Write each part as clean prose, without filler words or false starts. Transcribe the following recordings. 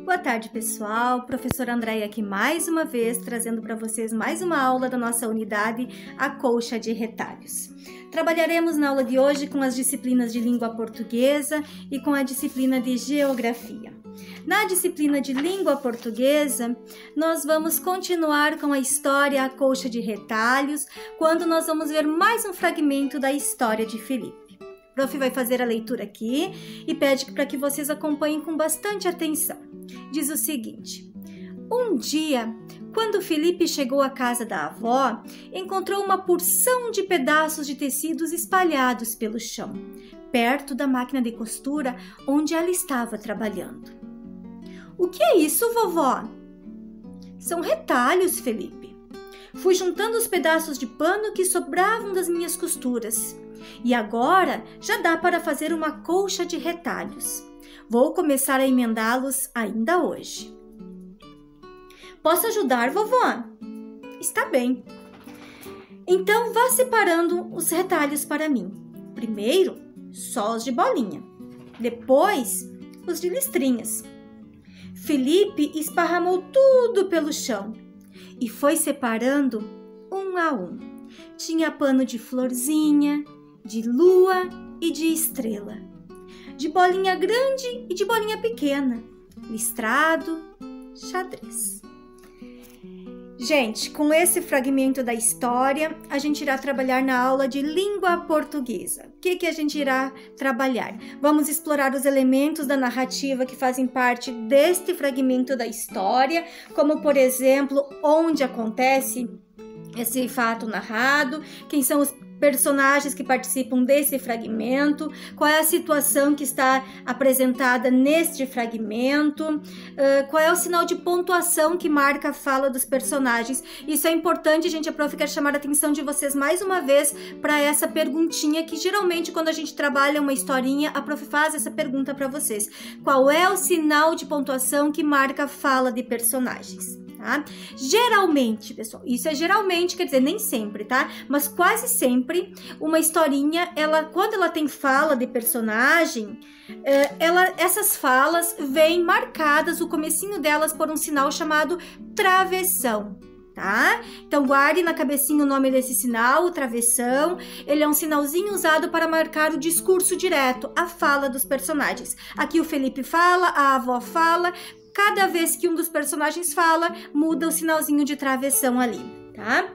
Boa tarde, pessoal. Professora Andréia aqui mais uma vez, trazendo para vocês mais uma aula da nossa unidade, a colcha de retalhos. Trabalharemos na aula de hoje com as disciplinas de língua portuguesa e com a disciplina de geografia. Na disciplina de língua portuguesa, nós vamos continuar com a história A Colcha de Retalhos, quando nós vamos ver mais um fragmento da história de Felipe. O prof vai fazer a leitura aqui e pede para que vocês acompanhem com bastante atenção. Diz o seguinte: um dia, quando Felipe chegou à casa da avó, encontrou uma porção de pedaços de tecidos espalhados pelo chão, perto da máquina de costura onde ela estava trabalhando. O que é isso, vovó? São retalhos, Felipe. Fui juntando os pedaços de pano que sobravam das minhas costuras. E agora já dá para fazer uma colcha de retalhos. Vou começar a emendá-los ainda hoje. Posso ajudar, vovó? Está bem. Então vá separando os retalhos para mim. Primeiro, só os de bolinha. Depois, os de listrinhas. Felipe esparramou tudo pelo chão e foi separando um a um. Tinha pano de florzinha, de lua e de estrela, de bolinha grande e de bolinha pequena, listrado, xadrez. Gente, com esse fragmento da história, a gente irá trabalhar na aula de língua portuguesa. O que a gente irá trabalhar? Vamos explorar os elementos da narrativa que fazem parte deste fragmento da história, como, por exemplo, onde acontece esse fato narrado, quem são os personagens que participam desse fragmento, qual é a situação que está apresentada neste fragmento, qual é o sinal de pontuação que marca a fala dos personagens. Isso é importante, gente. A prof quer chamar a atenção de vocês mais uma vez para essa perguntinha que geralmente quando a gente trabalha uma historinha, a prof faz essa pergunta para vocês. Qual é o sinal de pontuação que marca a fala de personagens? Tá? Geralmente, pessoal, isso é geralmente, quer dizer, nem sempre, tá? Mas quase sempre uma historinha, quando ela tem fala de personagem, essas falas vêm marcadas, o comecinho delas, por um sinal chamado travessão. Tá? Então guarde na cabecinha o nome desse sinal, o travessão. Ele é um sinalzinho usado para marcar o discurso direto, a fala dos personagens. Aqui o Felipe fala, a avó fala. Cada vez que um dos personagens fala, muda o sinalzinho de travessão ali, tá?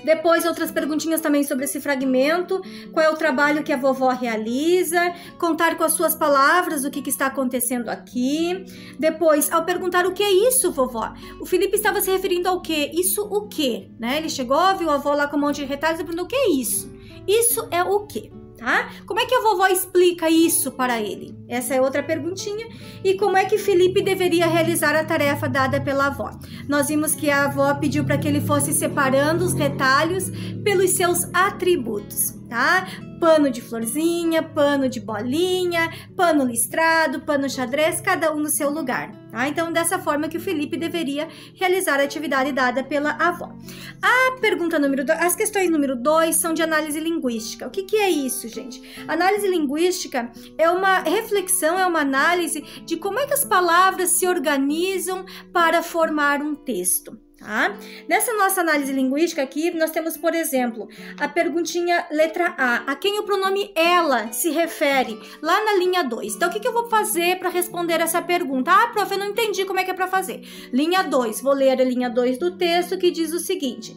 Depois, outras perguntinhas também sobre esse fragmento. Qual é o trabalho que a vovó realiza? Contar com as suas palavras o que está acontecendo aqui. Depois, ao perguntar o que é isso, vovó? O Felipe estava se referindo ao quê? Isso o quê? Né? Ele chegou, viu a avó lá com um monte de retalhos e perguntou: o que é isso? Isso é o quê? Tá? Como é que a vovó explica isso para ele? Essa é outra perguntinha. E como é que Felipe deveria realizar a tarefa dada pela avó? Nós vimos que a avó pediu para que ele fosse separando os retalhos pelos seus atributos, tá? Pano de florzinha, pano de bolinha, pano listrado, pano xadrez, cada um no seu lugar, tá? Então, dessa forma que o Felipe deveria realizar a atividade dada pela avó. A pergunta número 2, as questões número 2 são de análise linguística. O que é isso, gente? Análise linguística é uma reflexão, é uma análise de como é que as palavras se organizam para formar um texto. Tá? Nessa nossa análise linguística aqui, nós temos, por exemplo, a perguntinha letra A quem o pronome ela se refere, lá na linha 2. Então, o que eu vou fazer para responder essa pergunta? Ah, prof, eu não entendi como é que é para fazer. Linha 2, vou ler a linha 2 do texto, que diz o seguinte: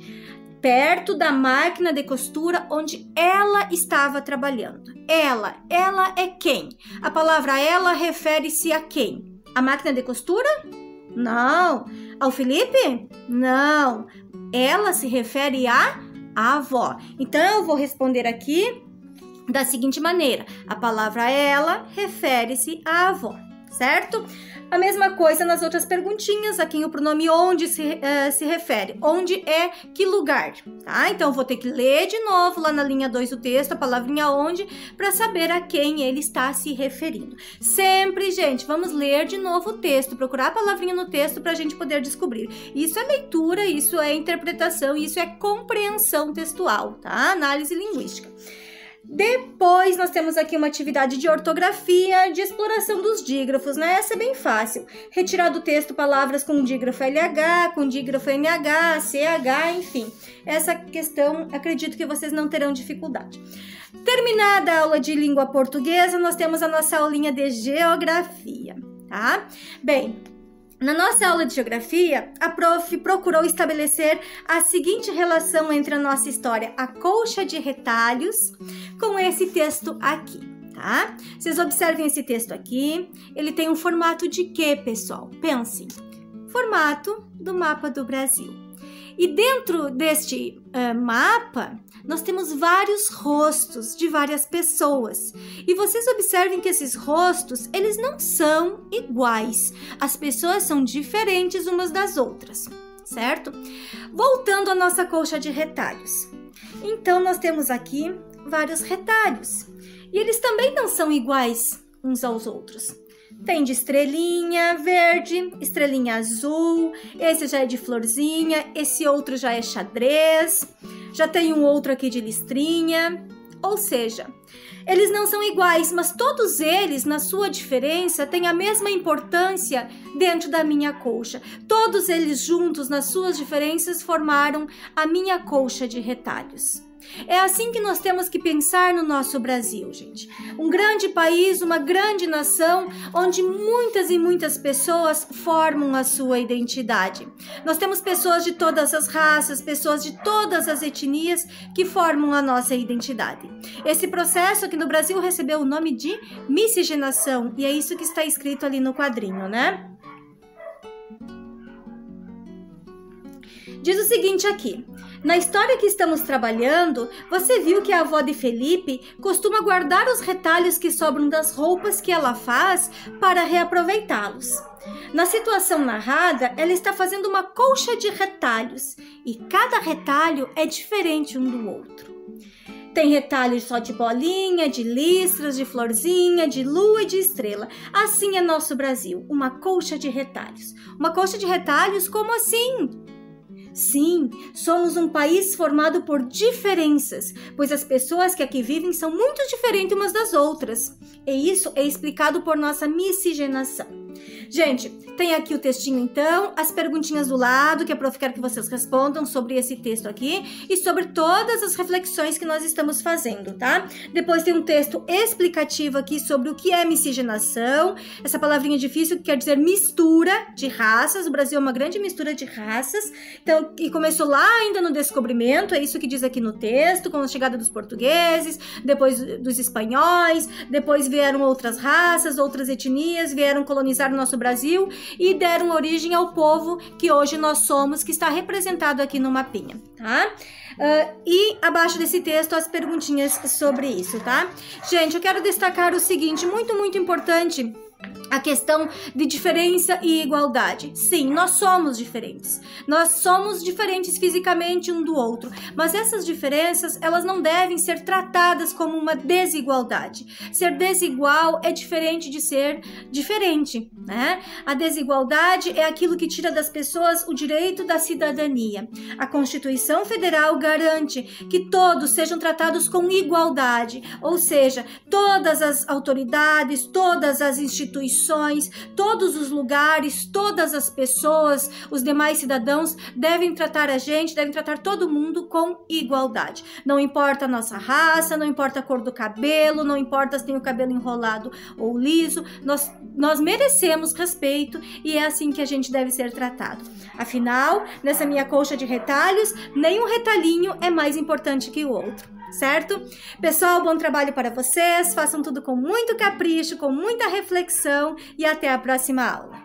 perto da máquina de costura onde ela estava trabalhando. Ela é quem? A palavra ela refere-se a quem? A máquina de costura? Não. Ao Felipe? Não. Ela se refere à avó. Então, eu vou responder aqui da seguinte maneira: a palavra ela refere-se à avó, certo? A mesma coisa nas outras perguntinhas, a quem o pronome onde se refere. Onde é que lugar, tá? Então, eu vou ter que ler de novo lá na linha 2 do texto, a palavrinha onde, para saber a quem ele está se referindo. Sempre, gente, vamos ler de novo o texto, procurar a palavrinha no texto para a gente poder descobrir. Isso é leitura, isso é interpretação, isso é compreensão textual, tá? Análise linguística. Depois nós temos aqui uma atividade de ortografia, de exploração dos dígrafos, né? Essa é bem fácil. Retirar do texto palavras com dígrafo LH, com dígrafo NH, CH, enfim. Essa questão, acredito que vocês não terão dificuldade. Terminada a aula de língua portuguesa, nós temos a nossa aulinha de geografia, tá? Bem, na nossa aula de geografia, a prof procurou estabelecer a seguinte relação entre a nossa história, a colcha de retalhos, com esse texto aqui, tá? Vocês observem esse texto aqui, ele tem um formato de quê, pessoal? Pensem, formato do mapa do Brasil. E dentro deste mapa, nós temos vários rostos de várias pessoas. E vocês observem que esses rostos, eles não são iguais. As pessoas são diferentes umas das outras, certo? Voltando à nossa colcha de retalhos. Então, nós temos aqui vários retalhos. E eles também não são iguais uns aos outros. Tem de estrelinha verde, estrelinha azul, esse já é de florzinha, esse outro já é xadrez, já tem um outro aqui de listrinha, ou seja, eles não são iguais, mas todos eles, na sua diferença, têm a mesma importância dentro da minha colcha. Todos eles juntos, nas suas diferenças, formaram a minha colcha de retalhos. É assim que nós temos que pensar no nosso Brasil, gente. Um grande país, uma grande nação, onde muitas e muitas pessoas formam a sua identidade. Nós temos pessoas de todas as raças, pessoas de todas as etnias que formam a nossa identidade. Esse processo aqui no Brasil recebeu o nome de miscigenação, e é isso que está escrito ali no quadrinho, né? Diz o seguinte aqui, na história que estamos trabalhando, você viu que a avó de Felipe costuma guardar os retalhos que sobram das roupas que ela faz para reaproveitá-los. Na situação narrada, ela está fazendo uma colcha de retalhos e cada retalho é diferente um do outro. Tem retalhos só de bolinha, de listras, de florzinha, de lua e de estrela. Assim é nosso Brasil, uma colcha de retalhos. Uma colcha de retalhos, como assim? Sim, somos um país formado por diferenças, pois as pessoas que aqui vivem são muito diferentes umas das outras. E isso é explicado por nossa miscigenação. Gente, tem aqui o textinho então, as perguntinhas do lado, que a prof quer que vocês respondam sobre esse texto aqui e sobre todas as reflexões que nós estamos fazendo, tá? Depois tem um texto explicativo aqui sobre o que é miscigenação, essa palavrinha difícil que quer dizer mistura de raças. O Brasil é uma grande mistura de raças, então, e começou lá ainda no descobrimento, é isso que diz aqui no texto, com a chegada dos portugueses, depois dos espanhóis, depois vieram outras raças, outras etnias, vieram colonizar o nosso Brasil e deram origem ao povo que hoje nós somos, que está representado aqui no mapinha, tá? E abaixo desse texto as perguntinhas sobre isso, tá? Gente, eu quero destacar o seguinte, muito importante, a questão de diferença e igualdade. Sim, nós somos diferentes. Nós somos diferentes fisicamente um do outro, mas essas diferenças, elas não devem ser tratadas como uma desigualdade. Ser desigual é diferente de ser diferente, né? A desigualdade é aquilo que tira das pessoas o direito da cidadania. A Constituição Federal garante que todos sejam tratados com igualdade, ou seja, todas as autoridades, todas as instituições, todos os lugares, todas as pessoas, os demais cidadãos devem tratar a gente, devem tratar todo mundo com igualdade. Não importa a nossa raça, não importa a cor do cabelo, não importa se tem o cabelo enrolado ou liso, nós merecemos respeito e é assim que a gente deve ser tratado. Afinal, nessa minha colcha de retalhos, nenhum retalhinho é mais importante que o outro. Certo? Pessoal, bom trabalho para vocês, façam tudo com muito capricho, com muita reflexão e até a próxima aula.